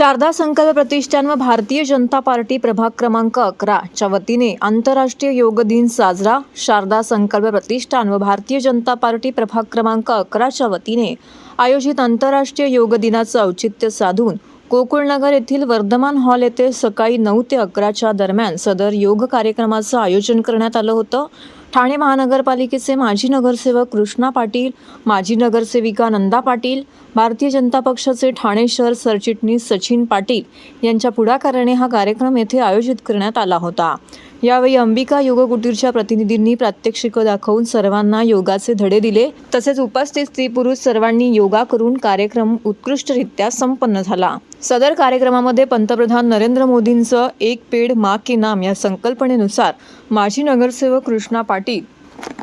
शारदा संकल्प प्रतिष्ठान व भारतीय जनता पार्टी प्रभाग क्रमांक 11 च्या वतीने आंतरराष्ट्रीय योग दिन साजरा। शारदा संकल्प प्रतिष्ठान व भारतीय जनता पार्टी प्रभाग क्रमांक 11 च्या वतीने आयोजित आंतरराष्ट्रीय योग दिनाचे औचित्य साधून गोकुळनगर येथील वर्धमान हॉल येथे सकाळी 9 ते 11 च्या दरम्यान सदर योग कार्यक्रमाचे आयोजन करण्यात आले होते। ठाणे महानगरपालिकेचे माजी नगरसेवक कृष्णा पाटील, माजी नगरसेविका नंदा पाटील, भारतीय जनता पक्षाचे ठाणे शहर सरचिटणीस सचिन पाटील यांच्या पुढाकाराने हा कार्यक्रम येथे आयोजित करण्यात आला होता। यावेळी अंबिका योग कुटीरच्या प्रतिनिधींनी प्रात्यक्षिक दाखवून सर्वांना योगाचे धडे दिले। तसेच उपस्थित स्त्री पुरुष सर्वांनी योगा करून कार्यक्रम उत्कृष्टरित्या संपन्न झाला। सदर कार्यक्रमामध्ये पंतप्रधान नरेंद्र मोदींचं एक पेड़ माँ के नाम या संकल्पनेनुसार माजी नगरसेवक कृष्णा पाटील,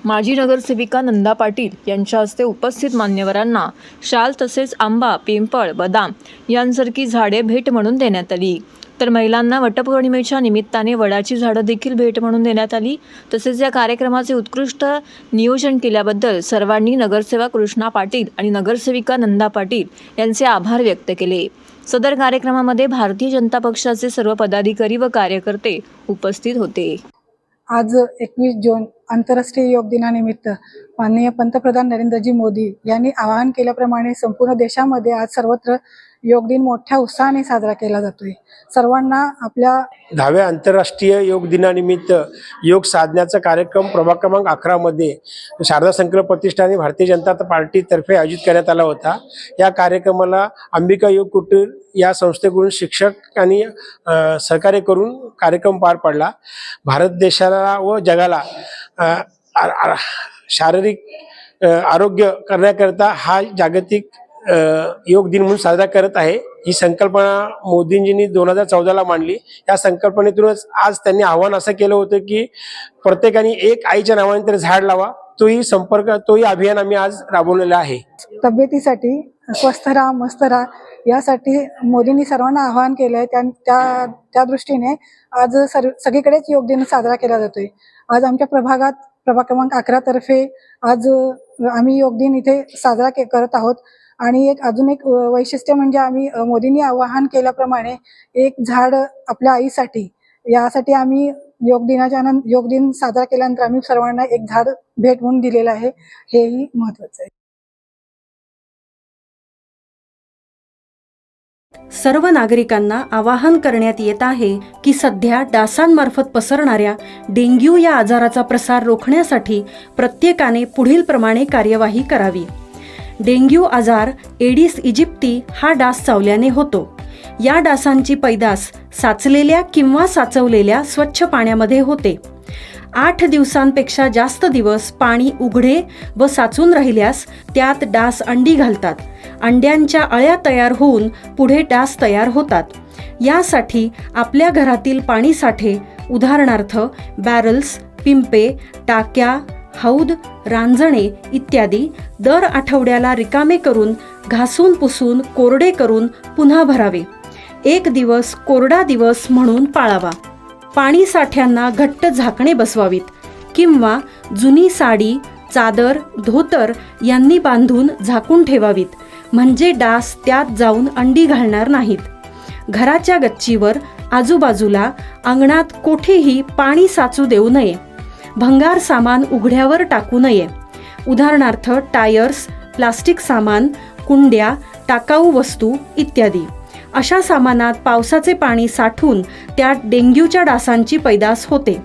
माजी नगरसेविका नंदा पाटील यांच्या हस्ते उपस्थित मान्यवरांना शाल तसेच आंबा, पिंपळ, बदाम यांसारखी झाडे भेट म्हणून देण्यात आली। तर महिलांना वटपौर्णिमेच्या निमित्ताने वडाची झाडं देखील भेट म्हणून देण्यात आली। तसेच या कार्यक्रमाचे उत्कृष्ट नियोजन केल्याबद्दल सर्वांनी नगरसेवक कृष्णा पाटील आणि नगरसेविका नंदा पाटील यांचे आभार व्यक्त केले। सदर कार्यक्रमामध्ये भारतीय जनता पक्षाचे सर्व पदाधिकारी व कार्यकर्ते उपस्थित होते। आज 21 जून आंतरराष्ट्रीय योग दिनानिमित्त माननीय पंतप्रधान नरेंद्रजी मोदी यांनी आवाहन केल्याप्रमाणे संपूर्ण देशामध्ये आज सर्वत्र योग दिन मोठ्या उत्साहाने साजरा केला जातोय। सर्वांना आपल्या 10व्या आंतरराष्ट्रीय योग दिनानिमित्त योग साधण्याचा कार्यक्रम प्रभाग क्रमांक 11 मध्ये शारदा संकल्प प्रतिष्ठान आणि भारतीय जनता पार्टी तर्फे आयोजित करण्यात आला होता। या कार्यक्रमाला अंबिका योग कुटीर या संस्थेकडून शिक्षक आणि सहकार्य करून कार्यक्रम पार पडला। भारत देशाला व जगाला शारीरिक आरोग्य करण्याकरता हा जागतिक योग दिन म्हणून साजरा करत आहे। ही संकल्पना मोदींजींनी 2014ला मांडली। या संकल्पनेतूनच आज त्यांनी आव्हान असं केलं होतं की प्रत्येकाने एक आईच्या नावाने तर झाड लावा। तोही अभियान आम्ही आज राबवलेला आहे। तब्येतीसाठी स्वस्थ राहा, मस्त राहा यासाठी मोदींनी सर्वांना आवाहन केलंय। त्या दृष्टीने आज सगळीकडेच योग दिन साजरा केला जातोय। आज आमच्या प्रभाग क्रमांक 11 तर्फे आज आम्ही योग दिन इथे साजरा करत आहोत। आणि अजून एक वैशिष्ट्य म्हणजे आम्ही मोदींनी आवाहन केल्याप्रमाणे एक झाड आपल्या आईसाठी यासाठी आम्ही योग दिन साजरा केल्यानंतर आम्ही सर्वांना एक झाड भेट म्हणून दिलेलं आहे। हेही महत्त्वाचं आहे। सर्व नागरिकांना आवाहन करण्यात येत आहे की सध्या डासांमार्फत पसरणाऱ्या डेंग्यू या आजाराचा प्रसार रोखण्यासाठी प्रत्येकाने पुढील प्रमाणे कार्यवाही करावी। डेंग्यू आजार एडिस इजिप्ती हा डास चावल्याने होतो। या डासांची पैदास साचलेल्या किंवा साचवलेल्या स्वच्छ पाण्यामध्ये होते। 8 दिवसांपेक्षा जास्त दिवस पाणी उघडे व साचून राहिल्यास त्यात डास अंडी घालतात। अंड्यांच्या अळ्या तयार होऊन पुढे डास तयार होतात। यासाठी आपल्या घरातील पाणी साठे उदाहरणार्थ बॅरल्स, पिंपे, टाक्या, हौद, रांजणे इत्यादी दर आठवड्याला रिकामे करून घासून पुसून कोरडे करून पुन्हा भरावे। एक दिवस कोरडा दिवस म्हणून पाळावा। पाणी साठ्यांना घट्ट झाकणे बसवावीत किंवा जुनी साडी, चादर, धोतर यांनी बांधून झाकून ठेवावीत, म्हणजे डास त्यात जाऊन अंडी घालणार नाहीत। घराच्या गच्चीवर, आजूबाजूला, अंगणात कोठेही पाणी साचू देऊ नये। भंगार सामान उघड्यावर टाकू नये, उदाहरणार्थ टायर्स, प्लास्टिक सामान, कुंड्या, टाकाऊ वस्तू इत्यादी। अशा सामानात पावसाचे पाणी साठून त्यात डेंग्यूच्या डासांची पैदास होते।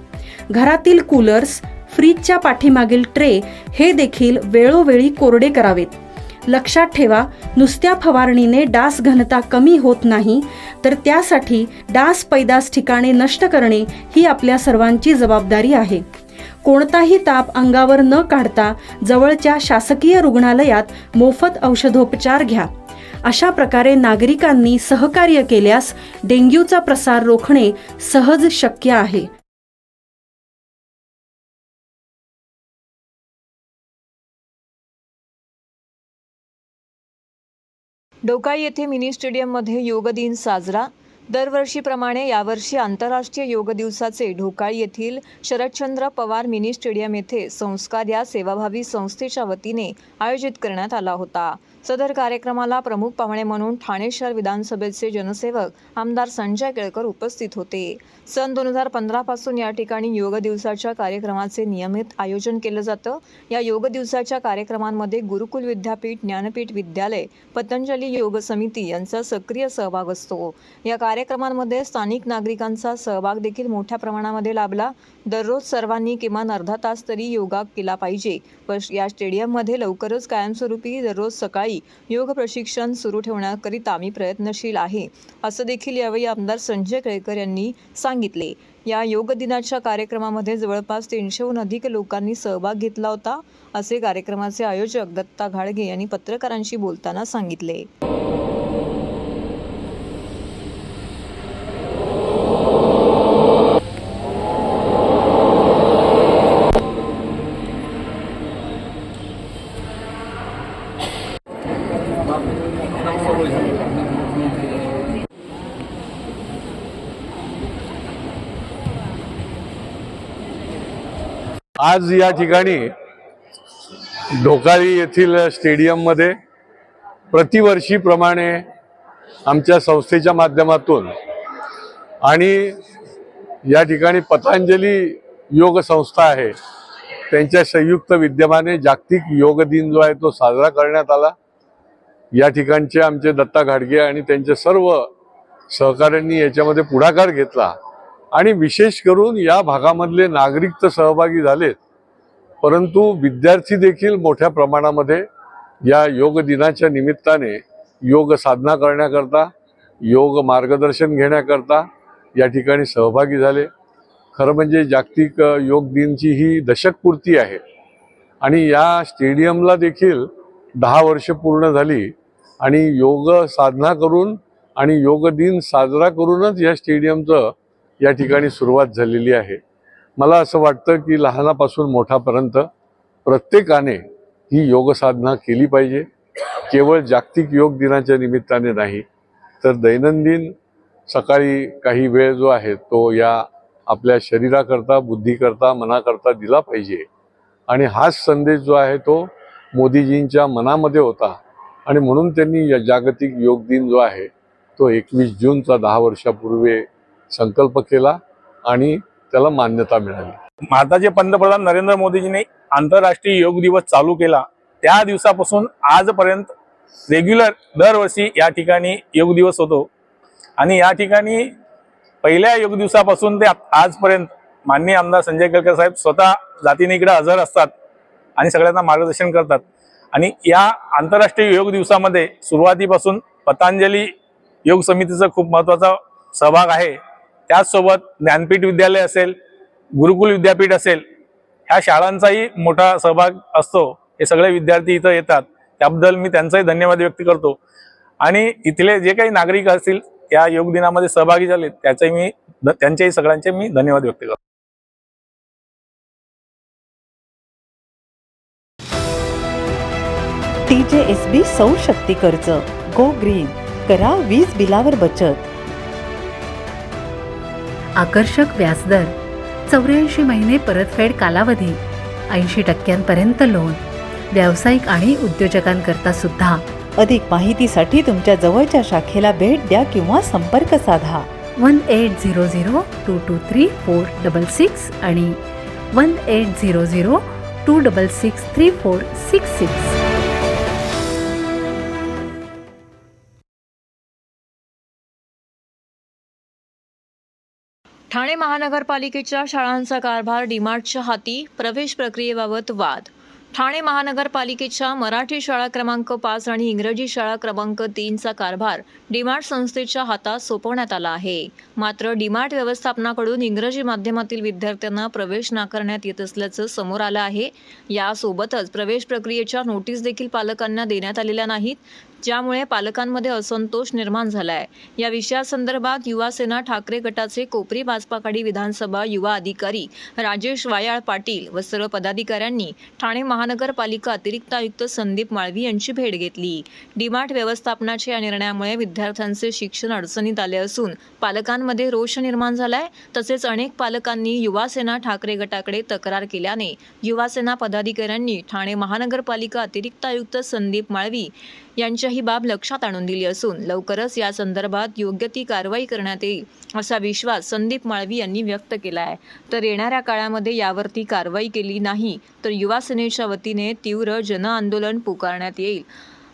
घरातील कूलर्स, फ्रीजच्या पाठीमागील ट्रे हे देखील वेळोवेळी कोरडे करावेत। लक्षात ठेवा, नुसत्या फवारणीने डास घनता कमी होत नाही, तर त्यासाठी डास पैदास ठिकाणे नष्ट करणे ही आपल्या सर्वांची जबाबदारी आहे। कोणताही ताप अंगावर न काढता जवळच्या शासकीय रुग्णालयात मोफत औषधोपचार घ्या। अशा प्रकारे नागरिकांनी सहकार्य केल्यास डेंग्यूचा प्रसार रोखणे सहज शक्य आहे। डोकाई येथे मिनी स्टेडियममध्ये योग दिन साजरा। दरवर्षीप्रमाणे यावर्षी आंतरराष्ट्रीय योग दिवसाचे ढोकाळी येथील शरदचंद्र पवार मिनी स्टेडियम येथे संस्कार या सेवाभावी संस्थेच्या वतीने आयोजित करण्यात आला होता. सदर कार्यक्रमाला प्रमुख पाहुणे म्हणून ठाणे शहर विधानसभेचे जनसेवक आमदार संजय केळकर उपस्थित होते. सन 2015 पासून या ठिकाणी योग दिवसाच्या कार्यक्रमाचे नियमित आयोजन केलं जातं. या योग दिवसाच्या कार्यक्रमांमध्ये गुरुकुल विद्यापीठ, ज्ञानपीठ विद्यालय, पतंजली योग समिती यांचा सक्रिय सहभाग असतो. या कार्यक्रमांमध्ये स्थानिक नागरिकांचा सहभाग देखील मोठ्या प्रमाणामध्ये लाभला. दररोज सर्वांनी किमान अर्धा तास तरी योगा केला पाहिजे व या स्टेडियममध्ये लवकरच कायमस्वरूपी दररोज सकाळी योग प्रशिक्षण सुरू ठेवण्याकरिता मी प्रयत्नशील आहे, असं देखील यावेळी आमदार संजय केळकर यांनी सांगितले. या योग दिनाच्या कार्यक्रमामध्ये जवळपास 300हून अधिक लोकांनी सहभाग घेतला होता, असे कार्यक्रमाचे आयोजक दत्ता घाडगे यांनी पत्रकारांशी बोलताना सांगितले. आज या ठिकाणी ढोकाळी येथील स्टेडियममध्ये प्रतिवर्षीप्रमाणे आमच्या संस्थेच्या माध्यमातून आणि या ठिकाणी पतंजली योग संस्था आहे त्यांच्या संयुक्त विद्यमाने जागतिक योग दिन जो आहे तो साजरा करण्यात आला. या ठिकाणचे आमचे दत्ता घाडगे आणि त्यांचे सर्व सहकाऱ्यांनी याच्यामध्ये पुढाकार घेतला आणि विशेष करून या भागामधले नागरिक तर सहभागी झालेत, परंतु विद्यार्थी देखील मोठ्या प्रमाणामध्ये या योग दिनाच्या निमित्ताने योग साधना करण्याकरता, योग मार्गदर्शन घेण्याकरता या ठिकाणी सहभागी झाले. खरं म्हणजे जागतिक योग दिनची ही दशकपूर्ती आहे आणि या स्टेडियमला देखील 10 वर्ष पूर्ण झाली आणि योग साधना करून आणि योग दिन साजरा करूनच या स्टेडियमचं या ठिकाणी सुरुवात झालेली आहे. मला असं वाटतं की लहानापासून मोठ्यापर्यंत प्रत्येकाने ही योग साधना केली पाहिजे. केवळ जागतिक योग दिनाच्या निमित्ताने नाही तर दैनंदिन सकाळी काही वेळ जो आहे तो या आपल्या शरीराकरता, बुद्धीकरता, मनाकरता दिला पाहिजे. आणि हाच संदेश जो आहे तो मोदीजींच्या मनामध्ये होता आणि म्हणून त्यांनी या जागतिक योग दिन जो आहे तो 21 जूनचा 10 वर्षापूर्वी संकल्प केला आणि त्याला मान्यता मिळाली. भारताचे पंतप्रधान नरेंद्र मोदीजींनी आंतरराष्ट्रीय योग दिवस चालू केला. त्या दिवसापासून आजपर्यंत रेग्युलर दरवर्षी या ठिकाणी योग दिवस होतो आणि या ठिकाणी पहिल्या योग दिवसापासून ते आजपर्यंत माननीय आमदार संजय केळकर साहेब स्वतः जातीने इकडे हजर असतात आणि सगळ्यांना मार्गदर्शन करतात. आणि या आंतरराष्ट्रीय योग दिवसामध्ये सुरुवातीपासून पतंजली योग समितीचा खूप महत्त्वाचा सहभाग आहे. त्याचसोबत ज्ञानपीठ विद्यालय असेल, गुरुकुल विद्यापीठ असेल, ह्या शाळांचाही मोठा सहभाग असतो. हे सगळे विद्यार्थी इथं येतात, त्याबद्दल मी त्यांचाही धन्यवाद व्यक्त करतो. आणि इथले जे काही नागरिक असतील या योग दिनामध्ये सहभागी झाले त्यांच्याही सगळ्यांचे मी धन्यवाद व्यक्त करतो. TJSB सौर शक्ती कर्ज, गो ग्रीन, करा वीज बिलावर बचत. आकर्षक व्याजदर, 84 महिने परतफेड कालावधी, 80% लोन, व्यावसायिक आणि उद्योजकांकरता सुद्धा. अधिक माहितीसाठी तुमच्या जवळच्या शाखेला भेट द्या किंवा संपर्क साधा. 1800-223-466 आणि 1800-266-3466. ठाणे महानगरपालिकेच्या शाळांचा कारभार डीमार्टच्या हाती, प्रवेश प्रक्रियेबाबत वाद. ठाणे महानगरपालिकेच्या मराठी शाळा क्रमांक 5 आणि इंग्रजी शाळा क्रमांक 3चा कारभार डीमार्ट संस्थेच्या हातात सोपवण्यात आला आहे. मात्र डीमार्ट व्यवस्थापनाकडून इंग्रजी माध्यमातील विद्यार्थ्यांना प्रवेश नाकारण्यात येत असल्याचं समोर आलं आहे. यासोबतच प्रवेश प्रक्रियेच्या नोटीस देखील पालकांना देण्यात आलेल्या नाहीत. ज्यामुळे पालकांमध्ये असंतोष निर्माण झाला आहे. या विषयासंदर्भात युवा सेना ठाकरे गटाचे कोपरी बाजपाखाडी विधानसभा युवा अधिकारी राजेश वायाळ पाटील व सर्व पदाधिकाऱ्यांनी ठाणे महानगरपालिका अतिरिक्त आयुक्त संदीप माळवी यांची भेट घेतली. डीमार्ट व्यवस्थापनाच्या या निर्णयामुळे विद्यार्थ्यांचे शिक्षण अडचणीत आले असून पालकांमध्ये रोष निर्माण झालाय. तसेच अनेक पालकांनी युवा सेना ठाकरे गटाकडे तक्रार केल्याने युवा सेना पदाधिकाऱ्यांनी ठाणे महानगरपालिका अतिरिक्त आयुक्त संदीप माळवी यांच्या ही बाब लक्षात आणून दिली असून लवकरच या संदर्भात योग्य ती कारवाई करण्यात येईल असा विश्वास संदीप माळवी यांनी व्यक्त केला आहे. तर येणाऱ्या काळामध्ये यावरती कारवाई केली नाही तर युवा सेनेच्या वतीने तीव्र जनआंदोलन पुकारण्यात येईल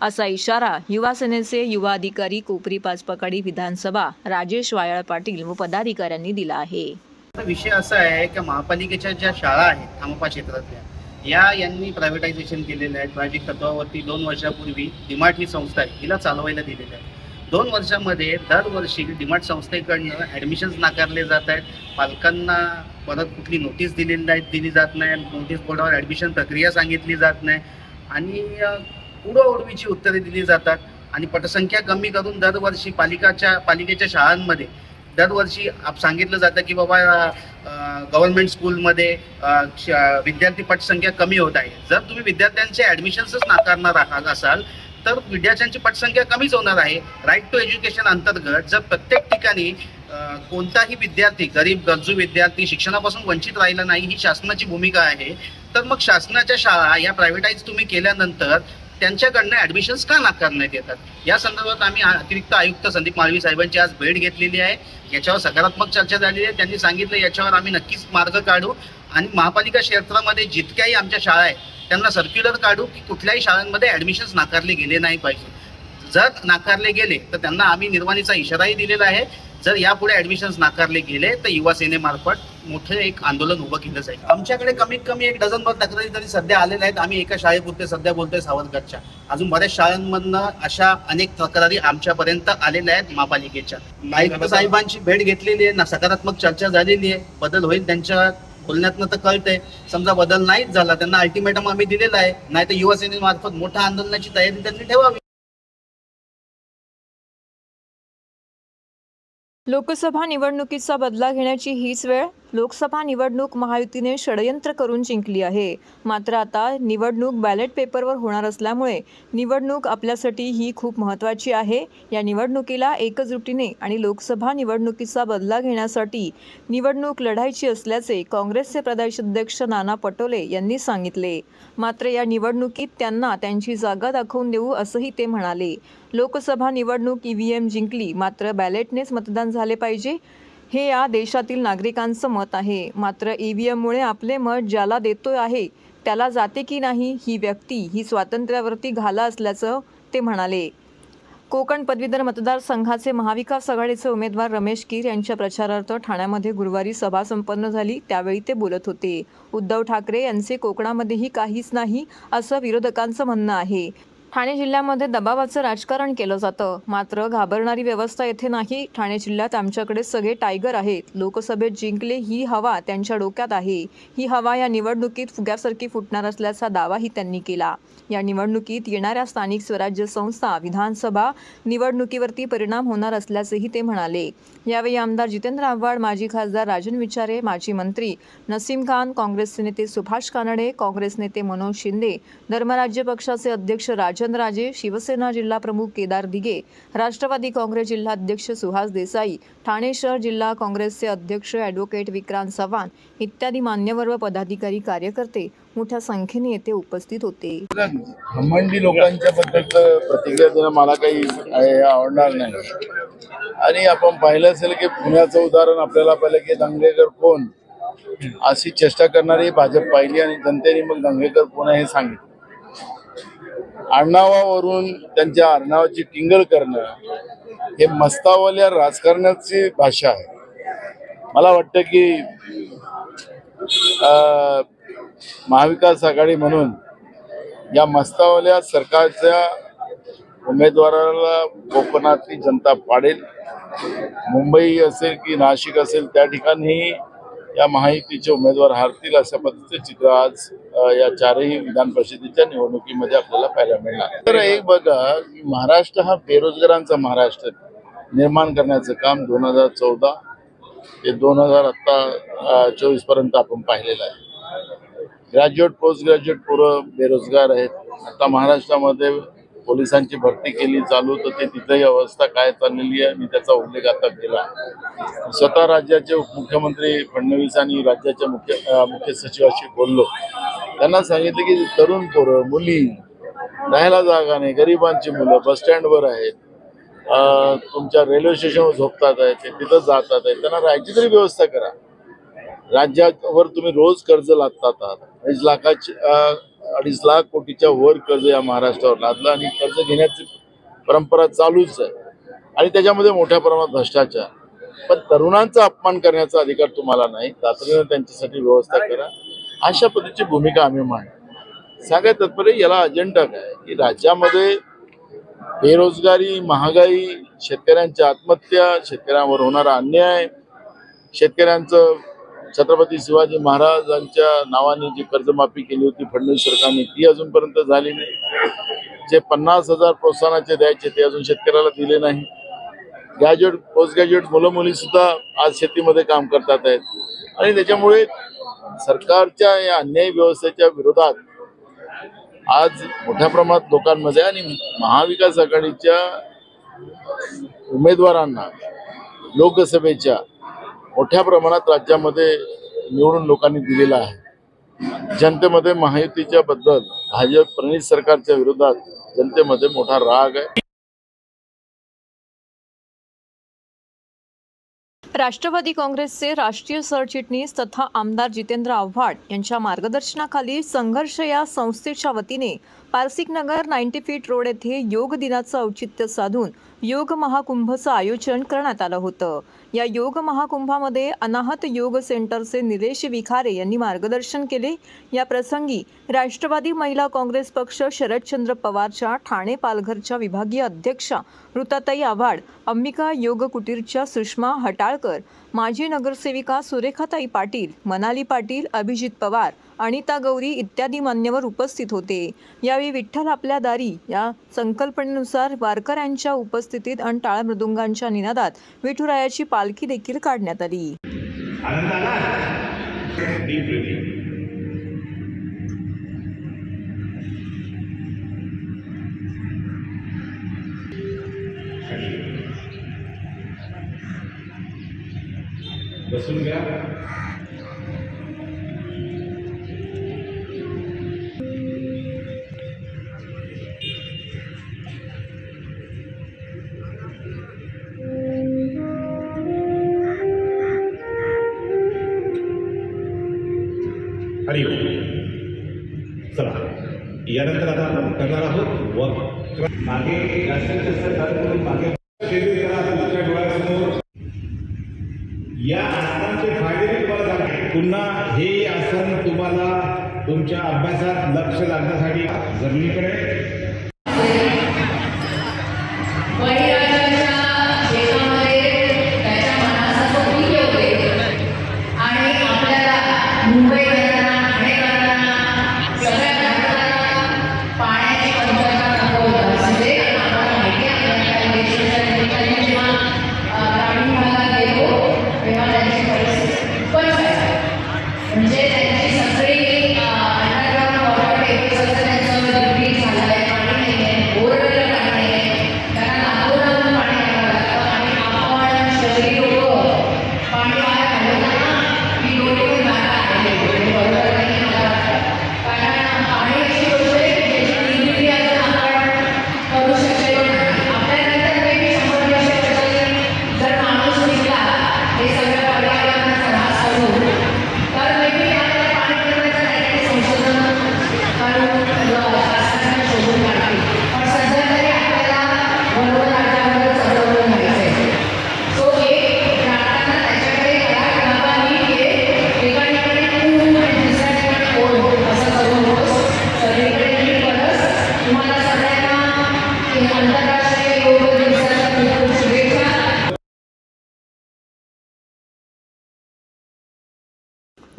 असा इशारा युवा सेनेचे युवा अधिकारी कोपरी पाचपकाडी विधानसभा राजेश वायाळ पाटील व पदाधिकाऱ्यांनी दिला आहे. विषय असा आहे की महापालिकेच्या ज्या शाळा आहेत खामोपा क्षेत्रातल्या यांनी प्रायव्हेटायझेशन केलेलं आहे. प्रायोगिक तत्वावरती 2 वर्षापूर्वी डीमार्ट ही संस्था आहे हिला चालवायला दिलेलं आहे. 2 वर्षामध्ये दरवर्षी डीमार्ट संस्थेकडनं ॲडमिशन्स नाकारले जात आहेत. पालकांना परत कुठली नोटीस दिली जात नाही. नोटीस बोर्डावर ॲडमिशन प्रक्रिया सांगितली जात नाही आणि उडवाउडवीची उत्तरे दिली जातात आणि पटसंख्या कमी करून दरवर्षी पालिकेच्या शाळांमध्ये दरवर्षी सांगितलं जातं की बाबा गव्हर्नमेंट स्कूलमध्ये विद्यार्थी पटसंख्या कमी होत आहे. जर तुम्ही विद्यार्थ्यांचे ॲडमिशन्सच नाकारणार असाल तर विद्यार्थ्यांची पटसंख्या कमीच होणार आहे. राईट टू एज्युकेशन अंतर्गत जर प्रत्येक ठिकाणी कोणताही विद्यार्थी गरीब गरजू विद्यार्थी शिक्षणापासून वंचित राहिला नाही ही शासनाची भूमिका आहे, तर मग शासनाच्या शाळा या प्रायव्हेटाईज तुम्ही केल्यानंतर त्यांच्याकडनं ॲडमिशन्स का नाकारण्यात येतात. या संदर्भात आम्ही अतिरिक्त आयुक्त संदीप माळवी साहेबांची आज भेट घेतलेली आहे. याच्यावर सकारात्मक चर्चा झालेली आहे. त्यांनी सांगितलं याच्यावर आम्ही नक्कीच मार्ग काढू आणि महापालिका क्षेत्रामध्ये जितक्याही आमच्या शाळा आहेत त्यांना सर्क्युलर काढू की कुठल्याही शाळांमध्ये ॲडमिशन्स नाकारले गेले नाही पाहिजे. जर नाकारले गेले तर त्यांना आम्ही निर्वाणीचा इशाराही दिलेला आहे. जर यापुढे ॲडमिशन्स नाकारले गेले तर युवा सेनेमार्फत मोठं एक आंदोलन उभं केलं जाईल. आमच्याकडे कमीत कमी 1 डझनभर तक्रारी तरी सध्या आलेल्या आहेत. आम्ही एका शाळेपुरते सध्या बोलतोय सावरगडच्या. अजून बऱ्याच शाळांमधनं अशा अनेक तक्रारी आमच्यापर्यंत आलेल्या आहेत. महापालिकेच्या आयुक्त साहेबांची भेट घेतलेली आहे ना, सकारात्मक चर्चा झालेली आहे. बदल होईल त्यांच्या बोलण्यातनं तर कळतंय. समजा बदल नाहीच झाला त्यांना अल्टिमेटम आम्ही दिलेला आहे, नाही तर युवा सेनेमार्फत मोठ्या आंदोलनाची तयारी त्यांनी ठेवावी. लोकसभा निवडणुकीचा बदला घेण्याची हीच वेळ. लोकसभा निवडणूक महायुतीने षडयंत्र करून जिंकली आहे. मात्र आता निवडणूक बॅलेट पेपरवर होणार असल्यामुळे निवडणूक आपल्यासाठी ही खूप महत्त्वाची आहे. या निवडणुकीला एकजुटीने आणि लोकसभा निवडणुकीचा बदला घेण्यासाठी निवडणूक लढायची असल्याचे काँग्रेसचे प्रदेशाध्यक्ष नाना पटोले यांनी सांगितले. मात्र या निवडणुकीत त्यांना त्यांची जागा दाखवून देऊ असंही ते म्हणाले. लोकसभा निवडणूक EVM जिंकली मात्र बॅलेटनेच मतदान झाले पाहिजे हे या देशातील नागरिकांचं मत आहे. मात्र EVMमुळे आपले मत ज्याला देतो आहे त्याला जाते की नाही ही व्यक्ती ही स्वातंत्र्यावरती घाला असल्याचं ते म्हणाले. कोकण पदवीधर मतदारसंघाचे महाविकास आघाडीचे उमेदवार रमेश कीर यांच्या प्रचारार्थ ठाण्यामध्ये गुरुवारी सभा संपन्न झाली. त्यावेळी ते बोलत होते. उद्धव ठाकरे यांचे कोकणामध्येही काहीच नाही असं विरोधकांचं म्हणणं आहे. ठाणे जिल्ह्यामध्ये दबावाचं राजकारण केलं जातं मात्र घाबरणारी व्यवस्था येथे नाही. ठाणे जिल्ह्यात आमच्याकडे सगळे टायगर आहेत. लोकसभेत जिंकले ही हवा त्यांच्या डोक्यात आहे. ही हवा या निवडणुकीत फुग्यासारखी फुटणार असल्याचा दावाही त्यांनी केला. या निवडणुकीत येणाऱ्या स्थानिक स्वराज्य संस्था विधानसभा निवडणुकीवरती परिणाम होणार असल्याचेही ते म्हणाले. यावेळी आमदार जितेंद्र आव्हाड, माजी खासदार राजन विचारे, माजी मंत्री नसीम खान, काँग्रेसचे नेते सुभाष कानडे, काँग्रेस नेते मनोज शिंदे, धर्मराज्य पक्षाचे अध्यक्ष राजन राजे, शिवसेना जिल्हा प्रमुख केदार दिघे, राष्ट्रवादी काँग्रेस जिल्हा अध्यक्ष सुहास देसाई, ठाणे शहर जिल्हा काँग्रेसचे अध्यक्ष ॲडव्होकेट विक्रांत चव्हाण इत्यादी मान्यवर व पदाधिकारी कार्यकर्ते मोठ्या संख्येने येथे उपस्थित होते. घमंडी लोकांच्या बद्दल प्रतिक्रिया देणं मला काही आवडणार नाही. आणि आपण पाहिलं असेल की पुण्याचं उदाहरण आपल्याला पाहिलं की दंगेकर कोण अशी चेष्टा करणारी भाजप पाहिली आणि जनतेने मग दंगेकर कोण हे सांगितलं. आडनावावरून त्यांच्या आडनावाची टिंगल करणं हे मस्तावल्या राजकारणाची भाषा आहे. मला वाटतं की महाविकास आघाडी म्हणून या मस्तावल्या सरकारच्या उमेदवाराला कोकणातली जनता पाडेल. मुंबई असेल की नाशिक असेल त्या ठिकाणी या महायुतीचे उमेदवार हारतील अशा पद्धतीचे चित्र आज या चारही विधान परिषदेच्या निवडणुकीमध्ये आपल्याला पाहायला मिळणार. तर एक बघा की महाराष्ट्र हा बेरोजगारांचा महाराष्ट्र निर्माण करण्याचं काम 2014 ते 2024 पर्यंत आपण पाहिलेलं आहे. ग्रॅज्युएट पोस्ट ग्रॅज्युएट पोरं बेरोजगार आहेत. आता महाराष्ट्रामध्ये पोलिसांची भरती केली चालू, तर ते तिथेही अवस्था काय चाललेली आहे मी त्याचा उल्लेख आता केला. स्वतः राज्याचे उपमुख्यमंत्री फडणवीस आणि राज्याच्या मुख्य सचिवाशी बोललो. त्यांना सांगितलं की तरुण पोरं मुली राहायला जागा नाही, गरिबांची मुलं बस स्टँडवर आहेत, तुमच्या रेल्वे स्टेशनवर झोपतात आहेत, ते तिथं जातात आहेत, त्यांना राहायची तरी व्यवस्था करा. राज्यावर तुम्ही रोज कर्ज लादतात आहात. 2.5 लाख कोटीच्या वर कर्ज या महाराष्ट्रावर लादलं आणि कर्ज घेण्याची परंपरा चालूच आहे आणि त्याच्यामध्ये मोठ्या प्रमाणात भ्रष्टाचार. पण तरुणांचा अपमान करण्याचा अधिकार तुम्हाला नाही. तातडीनं त्यांच्यासाठी व्यवस्था करा. अशा पद्धतीची भूमिका आम्ही मांडू. सांगाय तात्पर्य याला अजेंडा काय की राज्यामध्ये बेरोजगारी, महागाई, शेतकऱ्यांच्या आत्महत्या, शेतकऱ्यांवर होणारा अन्याय, शेतकऱ्यांचं छत्रपती शिवाजी महाराजांच्या नावाने जी कर्जमाफी केली होती फडणवीस सरकारने ती अजूनपर्यंत झाली नाही. जे 50,000 प्रोत्साहनाचे द्यायचे ते अजून शेतकऱ्याला दिले नाही. ग्रॅज्युएट पोस्ट ग्रॅज्युएट मुलं मुली सुद्धा आज शेतीमध्ये काम करतात आहेत आणि त्याच्यामुळे सरकारच्या या अन्यायी व्यवस्थेच्या विरोधात आज मोठ्या प्रमाणात लोकांमध्ये आणि महाविकास आघाडीच्या उमेदवारांना लोकसभेच्या मोठ्या प्रमाणात राज्यामध्ये निवडून लोकांनी दिलेला आहे. जनतेमध्ये महायुतीच्या बद्दल भाजप प्रणित सरकारच्या विरोधात जनतेमध्ये मोठा राग आहे. राष्ट्रवादी काँग्रेसचे राष्ट्रीय सरचिटणीस तथा आमदार जितेंद्र आव्हाड यांच्या मार्गदर्शनाखाली संघर्ष या संस्थेच्या वतीने पारसिकनगर 90 फीट रोड येथे योग दिनाचं औचित्य साधून योग महाकुंभचं आयोजन करण्यात आलं होतं. या योग महाकुंभामध्ये अनाहत योग सेंटरचे निलेश विखारे यांनी मार्गदर्शन केले. या प्रसंगी राष्ट्रवादी महिला काँग्रेस पक्ष शरदचंद्र पवारच्या ठाणे पालघरच्या विभागीय अध्यक्षा ऋताताई आव्हाड, अंबिका योग कुटीरच्या सुषमा हटाळकर, माजी नगरसेविका सुरेखाताई पाटील, मनाली पाटील, अभिजित पवार, अनिता गौरी इत्यादी मान्यवर उपस्थित होते. यावेळी विठ्ठल आपल्या दारी या संकल्पनेनुसार वारकऱ्यांच्या उपस्थितीत आणि टाळ मृदुंगांच्या निनादात विठुरायाची पालखी देखील काढण्यात आली. बसून घ्या. हरि ओम. चला यानंतर आता आपण करणार आहोत वर मागे जास्तीत जास्त करून मागे तुमच्या डोळ्यासमोर या आसनाचे फायदे तुम्हाला सांगते. पुन्हा हे आसन तुम्हाला तुमच्या अभ्यासात लक्ष लागण्यासाठी जमिनीकडे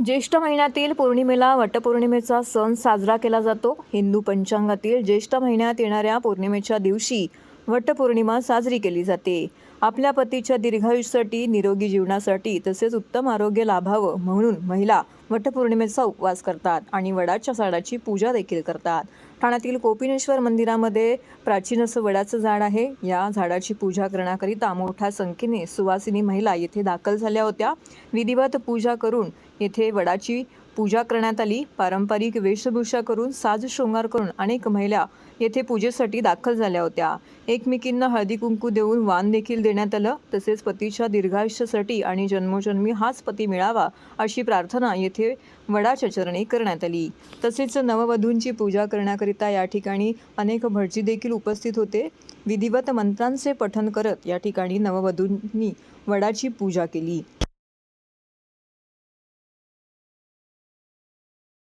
ज्येष्ठ महिन्यातील पौर्णिमेला वटपौर्णिमेचा सण साजरा केला जातो. हिंदू पंचांगातील ज्येष्ठ महिन्यात येणाऱ्या पौर्णिमेच्या दिवशी वटपौर्णिमा साजरी केली जाते. आपल्या पतीच्या दीर्घायुष्यासाठी, निरोगी जीवनासाठी तसेच उत्तम आरोग्य लाभावं म्हणून महिला वटपौर्णिमेचा उपवास करतात आणि वडाच्या झाडाची पूजा देखील करतात. ठाण्यातील कोपिनेश्वर मंदिरामध्ये प्राचीन असं वडाचं झाड आहे. या झाडाची पूजा करण्याकरिता मोठ्या संख्येने सुवासिनी महिला येथे दाखल झाल्या होत्या. विधिवत पूजा करून येथे वडाची पूजा करण्यात आली. पारंपरिक वेशभूषा करून, साज शृंगार करून अनेक महिला येथे पूजेसाठी दाखल झाल्या होत्या. एकमेकींना हळदी कुंकू देऊन वाण देखील देण्यात आलं. तसेच पतीच्या दीर्घायुष्यासाठी आणि जन्मोजन्मी हाच पती मिळावा अशी प्रार्थना येथे वडाच्या चरणी करण्यात आली. तसेच नववधूंची पूजा करण्याकरिता या ठिकाणी अनेक भटजी देखील उपस्थित होते. विधिवत मंत्रांचे पठण करत या ठिकाणी नववधूंनी वडाची पूजा केली.